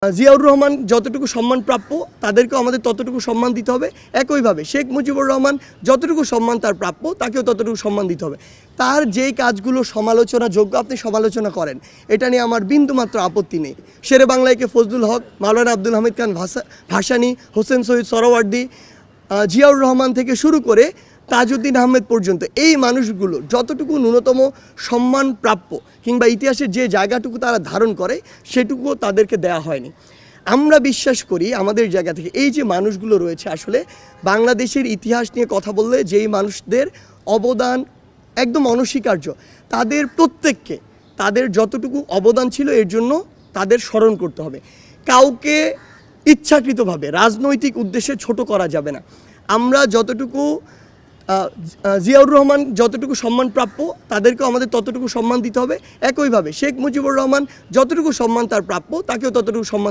জিয়াউর রহমান যতটুকু সম্মান প্রাপ্য তাদেরকেও আমাদের ততটুকু সম্মান দিতে হবে। একইভাবে শেখ মুজিবুর রহমান যতটুকু সম্মান তার প্রাপ্য তাকেও ততটুকু সম্মান দিতে হবে। তার যেই কাজগুলো সমালোচনাযোগ্য আপনি সমালোচনা করেন, এটা নিয়ে আমার বিন্দুমাত্র আপত্তি নেই। শেরে বাংলাকে ফজলুল হক, মাওলানা আব্দুল হামিদ খান ভাসানী, হোসেন শহীদ সোহরাওয়ার্দী, জিয়াউর রহমান থেকে শুরু করে তাজউদ্দিন আহমেদ পর্যন্ত এই মানুষগুলো যতটুকু ন্যূনতম সম্মান প্রাপ্য কিংবা ইতিহাসের যে জায়গাটুকু তারা ধারণ করে সেটুকুও তাদেরকে দেয়া হয়নি। আমরা বিশ্বাস করি আমাদের জায়গা থেকে এই যে মানুষগুলো রয়েছে, আসলে বাংলাদেশের ইতিহাস নিয়ে কথা বললে যেই মানুষদের অবদান একদম অনস্বীকার্য, তাদের প্রত্যেককে তাদের যতটুকু অবদান ছিল এর জন্য তাদের স্মরণ করতে হবে। কাউকে ইচ্ছাকৃতভাবে রাজনৈতিক উদ্দেশ্যে ছোট করা যাবে না। আমরা যতটুকু জিয়াউর রহমান যতটুকু সম্মান প্রাপ্য তাদেরকেও আমাদের ততটুকু সম্মান দিতে হবে। একইভাবে শেখ মুজিবুর রহমান যতটুকু সম্মান তার প্রাপ্য তাকেও ততটুকু সম্মান